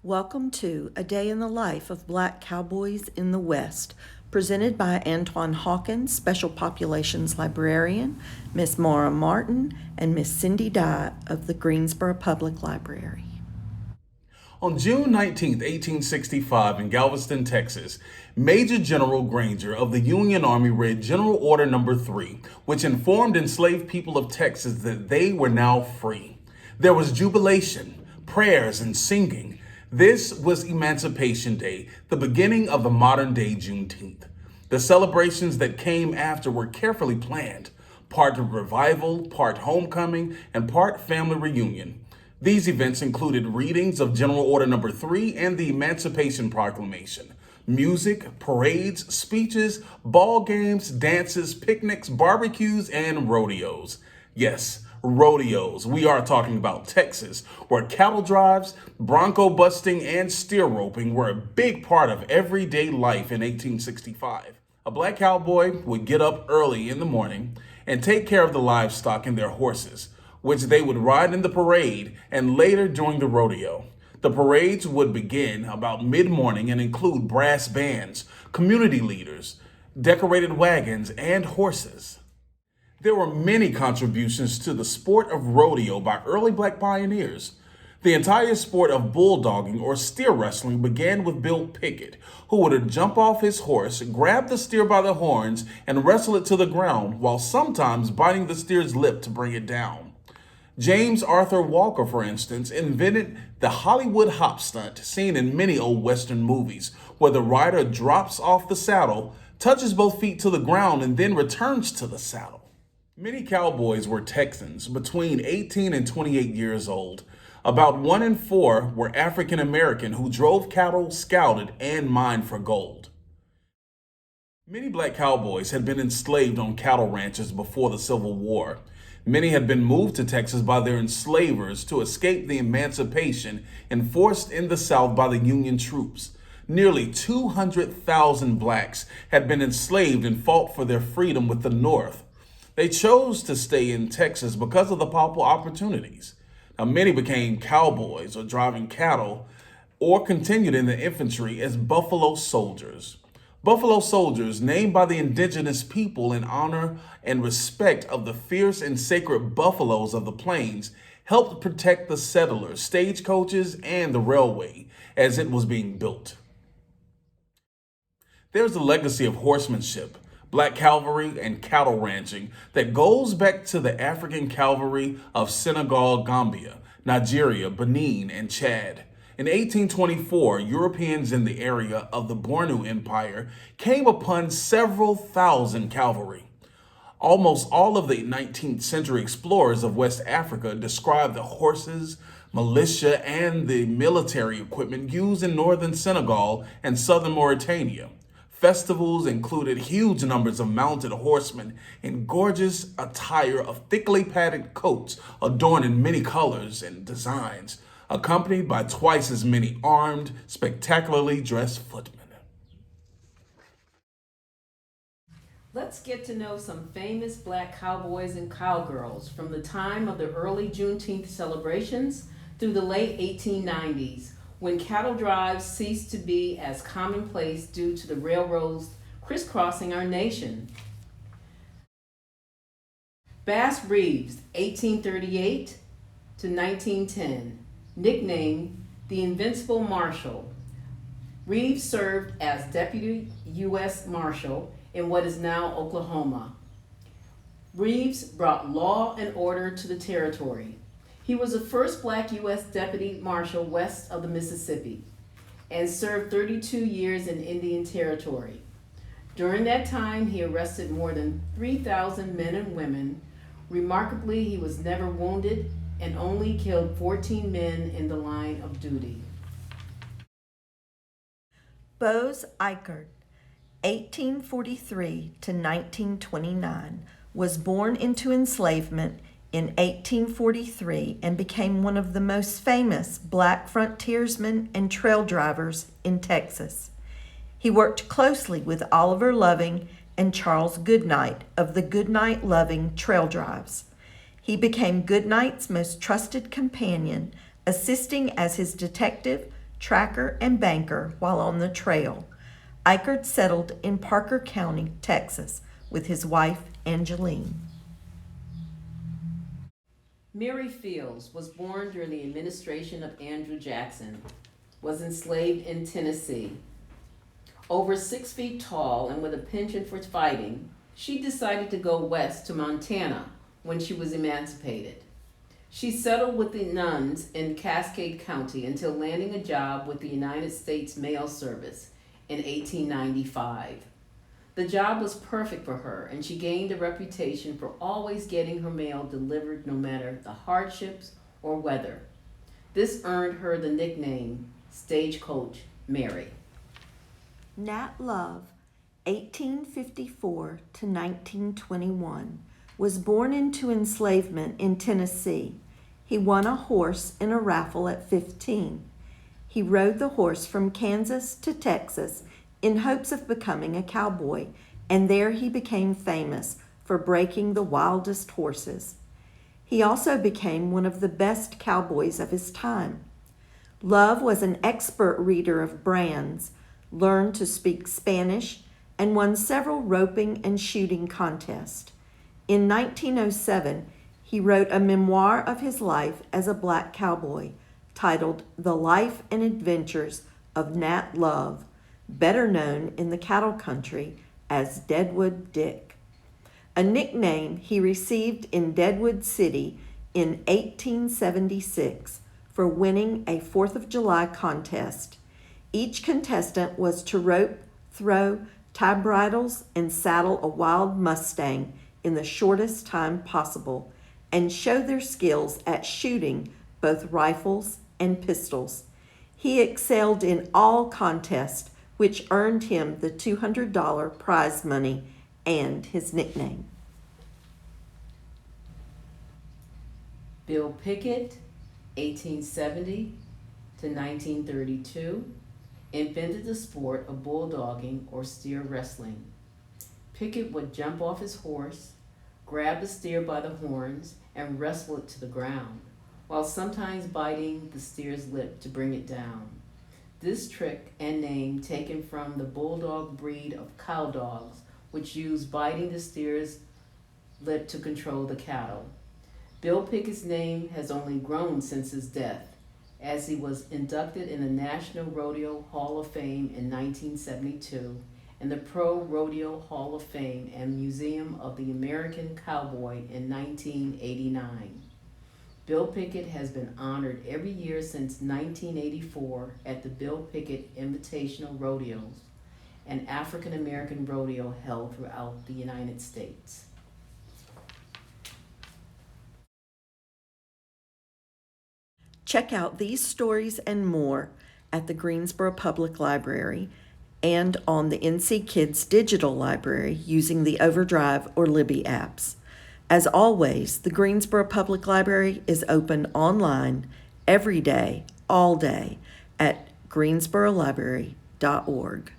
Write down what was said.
Welcome to A Day in the Life of Black Cowboys in the West, presented by Antoine Hawkins, Special Populations Librarian, Miss Maura Martin, and Miss Cindy Dye of the Greensboro Public Library. On June 19, 1865, in Galveston, Texas, Major General Granger of the Union Army read General Order No. 3, which informed enslaved people of Texas that they were now free. There was jubilation, prayers, and singing. This was Emancipation Day, the beginning of the modern-day Juneteenth. The celebrations that came after were carefully planned, part revival, part homecoming, and part family reunion. These events included readings of General Order No. 3 and the Emancipation Proclamation, music, parades, speeches, ball games, dances, picnics, barbecues, and rodeos. Yes, rodeos. We are talking about Texas, where cattle drives, bronco busting, and steer roping were a big part of everyday life in 1865. A black cowboy would get up early in the morning and take care of the livestock and their horses, which they would ride in the parade and later during the rodeo. The parades would begin about mid-morning and include brass bands, community leaders, decorated wagons, and horses. There were many contributions to the sport of rodeo by early black pioneers. The entire sport of bulldogging or steer wrestling began with Bill Pickett, who would jump off his horse, grab the steer by the horns, and wrestle it to the ground, while sometimes biting the steer's lip to bring it down. James Arthur Walker, for instance, invented the Hollywood hop stunt seen in many old Western movies, where the rider drops off the saddle, touches both feet to the ground, and then returns to the saddle. Many cowboys were Texans between 18 and 28 years old. About 1 in 4 were African American who drove cattle, scouted, and mined for gold. Many black cowboys had been enslaved on cattle ranches before the Civil War. Many had been moved to Texas by their enslavers to escape the emancipation enforced in the South by the Union troops. Nearly 200,000 blacks had been enslaved and fought for their freedom with the North. They chose to stay in Texas because of the powerful opportunities. Now, many became cowboys or driving cattle or continued in the infantry as buffalo soldiers. Buffalo soldiers, named by the indigenous people in honor and respect of the fierce and sacred buffaloes of the plains, helped protect the settlers, stagecoaches, and the railway as it was being built. There's a legacy of horsemanship, black cavalry, and cattle ranching that goes back to the African cavalry of Senegal, Gambia, Nigeria, Benin, and Chad. In 1824, Europeans in the area of the Bornu Empire came upon several thousand cavalry. Almost all of the 19th century explorers of West Africa described the horses, militia, and the military equipment used in northern Senegal and southern Mauritania. Festivals included huge numbers of mounted horsemen in gorgeous attire of thickly padded coats adorned in many colors and designs, accompanied by twice as many armed, spectacularly dressed footmen. Let's get to know some famous black cowboys and cowgirls from the time of the early Juneteenth celebrations through the late 1890s, when cattle drives ceased to be as commonplace due to the railroads crisscrossing our nation. Bass Reeves, 1838 to 1910, nicknamed the Invincible Marshal. Reeves served as Deputy U.S. Marshal in what is now Oklahoma. Reeves brought law and order to the territory. He was the first black U.S. Deputy Marshal west of the Mississippi and served 32 years in Indian Territory. During that time, he arrested more than 3,000 men and women. Remarkably, he was never wounded and only killed 14 men in the line of duty. Bose Eichert, 1843 to 1929, was born into enslavement in 1843 and became one of the most famous black frontiersmen and trail drivers in Texas. He worked closely with Oliver Loving and Charles Goodnight of the Goodnight Loving Trail Drives. He became Goodnight's most trusted companion, assisting as his detective, tracker, and banker while on the trail. Eichert settled in Parker County, Texas, with his wife, Angeline. Mary Fields was born during the administration of Andrew Jackson, was enslaved in Tennessee. Over 6 feet tall and with a penchant for fighting, she decided to go west to Montana when she was emancipated. She settled with the nuns in Cascade County until landing a job with the United States Mail Service in 1895. The job was perfect for her, and she gained a reputation for always getting her mail delivered no matter the hardships or weather. This earned her the nickname Stagecoach Mary. Nat Love, 1854 to 1921, was born into enslavement in Tennessee. He won a horse in a raffle at 15. He rode the horse from Kansas to Texas in hopes of becoming a cowboy, and there he became famous for breaking the wildest horses. He also became one of the best cowboys of his time. Love was an expert reader of brands, learned to speak Spanish, and won several roping and shooting contests. In 1907, he wrote a memoir of his life as a black cowboy titled The Life and Adventures of Nat Love, better known in the cattle country as Deadwood Dick, a nickname he received in Deadwood City in 1876 for winning a 4th of July contest. Each contestant was to rope, throw, tie bridles, and saddle a wild Mustang in the shortest time possible and show their skills at shooting both rifles and pistols. He excelled in all contests, which earned him the $200 prize money and his nickname. Bill Pickett, 1870 to 1932, invented the sport of bulldogging or steer wrestling. Pickett would jump off his horse, grab the steer by the horns, and wrestle it to the ground, while sometimes biting the steer's lip to bring it down. This trick and name taken from the bulldog breed of cow dogs, which use biting the steer's lip to control the cattle. Bill Pickett's name has only grown since his death, as he was inducted in the National Rodeo Hall of Fame in 1972 and the Pro Rodeo Hall of Fame and Museum of the American Cowboy in 1989. Bill Pickett has been honored every year since 1984 at the Bill Pickett Invitational Rodeos, an African American rodeo held throughout the United States. Check out these stories and more at the Greensboro Public Library and on the NC Kids Digital Library using the Overdrive or Libby apps. As always, the Greensboro Public Library is open online every day, all day, at greensborolibrary.org.